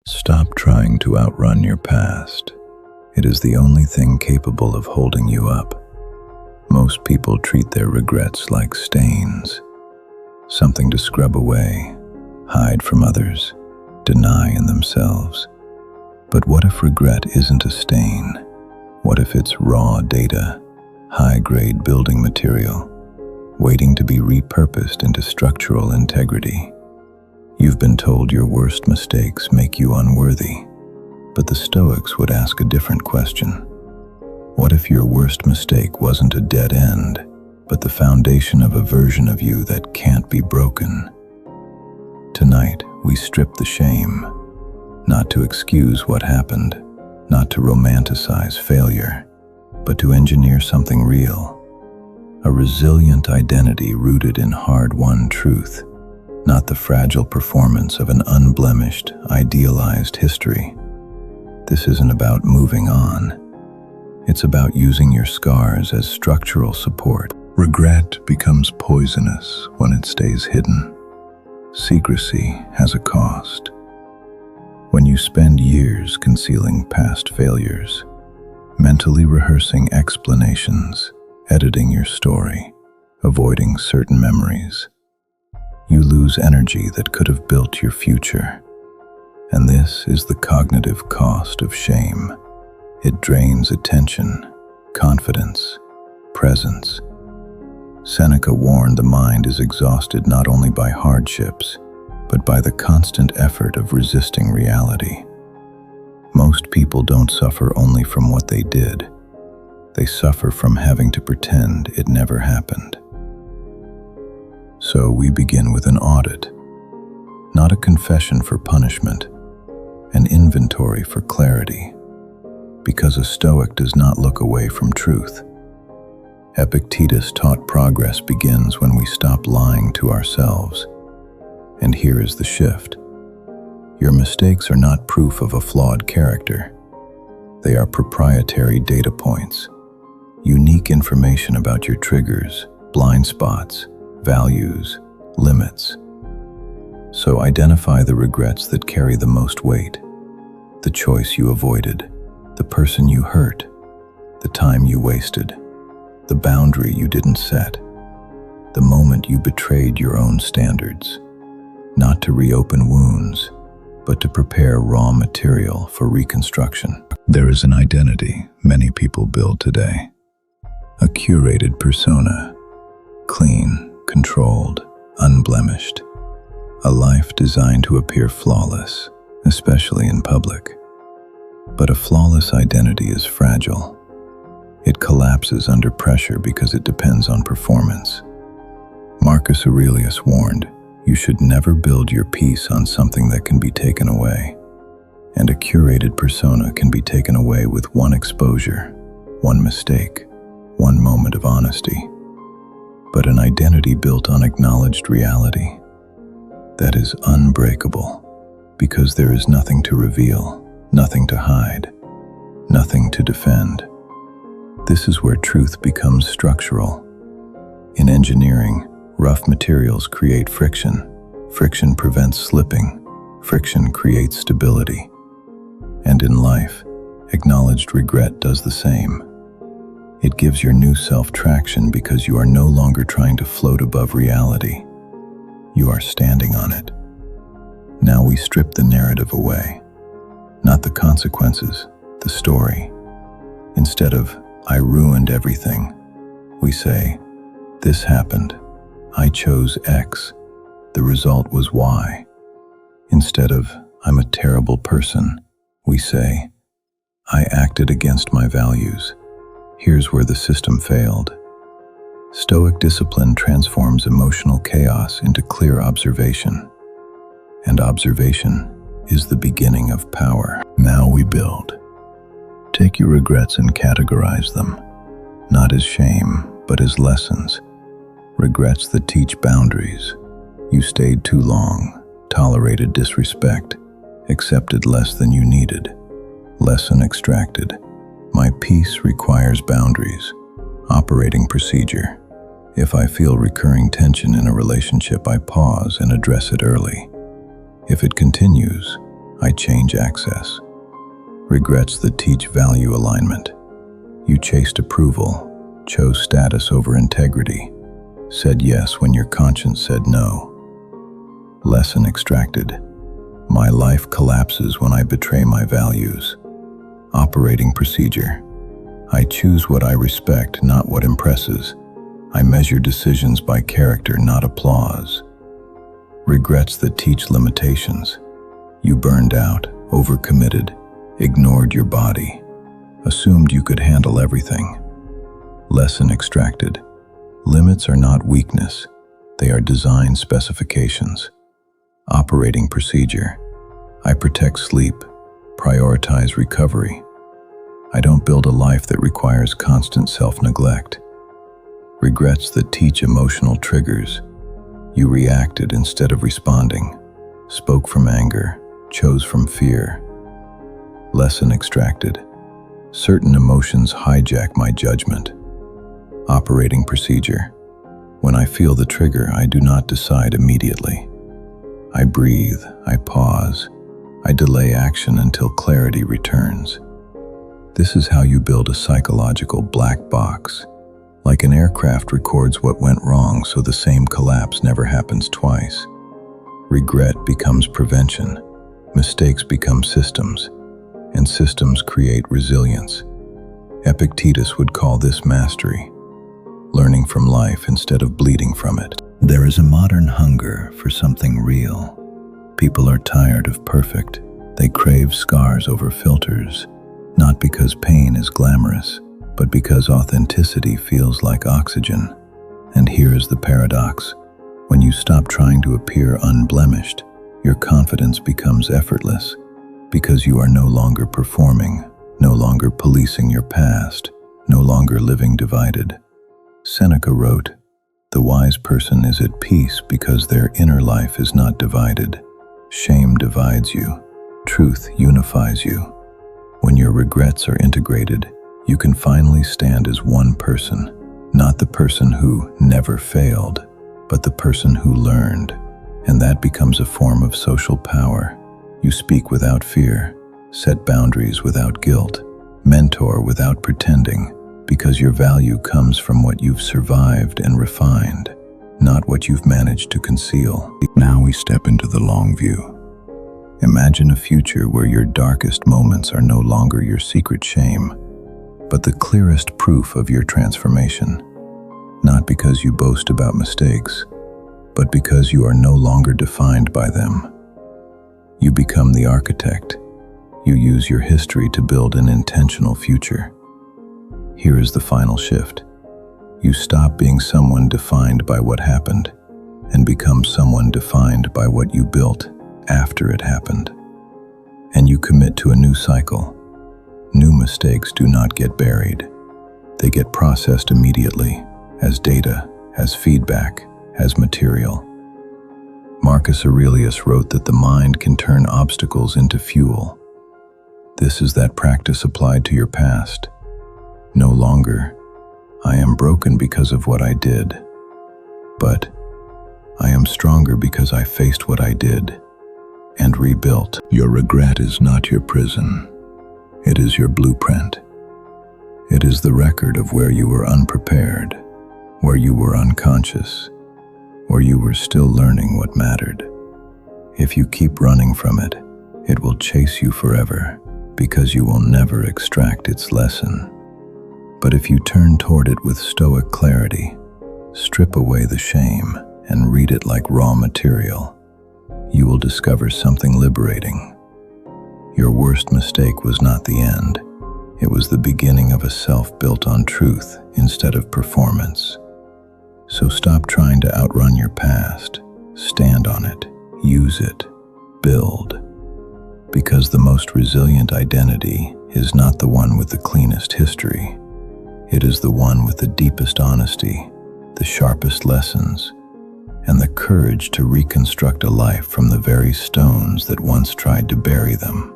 Stop trying to outrun your past. It is the only thing capable of holding you up. Most people treat their regrets like stains, something to scrub away, hide from others, deny in themselves. But what if regret isn't a stain? What if it's raw data, high-grade building material, waiting to be repurposed into structural integrity? You've been told your worst mistakes make you unworthy, but the Stoics would ask a different question. What if your worst mistake wasn't a dead end, but the foundation of a version of you that can't be broken? Tonight, we strip the shame, not to excuse what happened, not to romanticize failure, but to engineer something real, a resilient identity rooted in hard-won truth, not the fragile performance of an unblemished, idealized history. This isn't about moving on. It's about using your scars as structural support. Regret becomes poisonous when it stays hidden. Secrecy has a cost. When you spend years concealing past failures, mentally rehearsing explanations, editing your story, avoiding certain memories, you lose energy that could have built your future. And this is the cognitive cost of shame. It drains attention, confidence, presence. Seneca warned the mind is exhausted not only by hardships, but by the constant effort of resisting reality. Most people don't suffer only from what they did. They suffer from having to pretend it never happened. So we begin with an audit, not a confession for punishment, an inventory for clarity, because a Stoic does not look away from truth. Epictetus taught progress begins when we stop lying to ourselves. And here is the shift. Your mistakes are not proof of a flawed character. They are proprietary data points, unique information about your triggers, blind spots, values, limits. So identify the regrets that carry the most weight, the choice you avoided, the person you hurt, the time you wasted, the boundary you didn't set, the moment you betrayed your own standards, not to reopen wounds, but to prepare raw material for reconstruction. There is an identity many people build today, a curated persona, clean, controlled, unblemished, a life designed to appear flawless, especially in public. But a flawless identity is fragile. It collapses under pressure because it depends on performance. Marcus Aurelius warned, you should never build your peace on something that can be taken away. And a curated persona can be taken away with one exposure, one mistake, one moment of honesty. But an identity built on acknowledged reality, that is unbreakable, because there is nothing to reveal, nothing to hide, nothing to defend. This is where truth becomes structural. In engineering, rough materials create friction. Friction prevents slipping. Friction creates stability. And in life, acknowledged regret does the same. It gives your new self traction because you are no longer trying to float above reality. You are standing on it. Now we strip the narrative away. Not the consequences, the story. Instead of, I ruined everything, we say, this happened. I chose X. The result was Y. Instead of, I'm a terrible person, we say, I acted against my values. Here's where the system failed. Stoic discipline transforms emotional chaos into clear observation. And observation is the beginning of power. Now we build. Take your regrets and categorize them, not as shame, but as lessons. Regrets that teach boundaries. You stayed too long, tolerated disrespect, accepted less than you needed. Lesson extracted. My peace requires boundaries. Operating procedure. If I feel recurring tension in a relationship, I pause and address it early. If it continues, I change access. Regrets that teach value alignment. You chased approval, chose status over integrity, said yes when your conscience said no. Lesson extracted. My life collapses when I betray my values. Operating procedure. I choose what I respect, not what impresses. I measure decisions by character, not applause. Regrets that teach limitations. You burned out, overcommitted, ignored your body, assumed you could handle everything. Lesson extracted. Limits are not weakness. They are design specifications. Operating procedure. I protect sleep, prioritize recovery. I don't build a life that requires constant self-neglect. Regrets that teach emotional triggers. You reacted instead of responding, spoke from anger, chose from fear. Lesson extracted. Certain emotions hijack my judgment. Operating procedure. When I feel the trigger, I do not decide immediately. I breathe, I pause, I delay action until clarity returns. This is how you build a psychological black box. Like an aircraft records what went wrong so the same collapse never happens twice. Regret becomes prevention, mistakes become systems, and systems create resilience. Epictetus would call this mastery, learning from life instead of bleeding from it. There is a modern hunger for something real. People are tired of perfect. They crave scars over filters, not because pain is glamorous, but because authenticity feels like oxygen. And here is the paradox. When you stop trying to appear unblemished, your confidence becomes effortless, because you are no longer performing, no longer policing your past, no longer living divided. Seneca wrote, "The wise person is at peace because their inner life is not divided. Shame divides you. Truth unifies you. When your regrets are integrated, you can finally stand as one person, not the person who never failed, but the person who learned. And that becomes a form of social power. You speak without fear, set boundaries without guilt, mentor without pretending, because your value comes from what you've survived and refined, not what you've managed to conceal." Now we step into the long view. Imagine a future where your darkest moments are no longer your secret shame, but the clearest proof of your transformation. Not because you boast about mistakes, but because you are no longer defined by them. You become the architect. You use your history to build an intentional future. Here is the final shift. You stop being someone defined by what happened and become someone defined by what you built after it happened. And you commit to a new cycle. New mistakes do not get buried. They get processed immediately, as data, as feedback, as material. Marcus Aurelius wrote that the mind can turn obstacles into fuel. This is that practice applied to your past. No longer, I am broken because of what I did, but I am stronger because I faced what I did and rebuilt. Your regret is not your prison. It is your blueprint. It is the record of where you were unprepared, where you were unconscious, where you were still learning what mattered. If you keep running from it, it will chase you forever, because you will never extract its lesson. But if you turn toward it with stoic clarity, strip away the shame, and read it like raw material, you will discover something liberating. Your worst mistake was not the end. It was the beginning of a self built on truth instead of performance. So stop trying to outrun your past. Stand on it, use it, build. Because the most resilient identity is not the one with the cleanest history. It is the one with the deepest honesty, the sharpest lessons, and the courage to reconstruct a life from the very stones that once tried to bury them.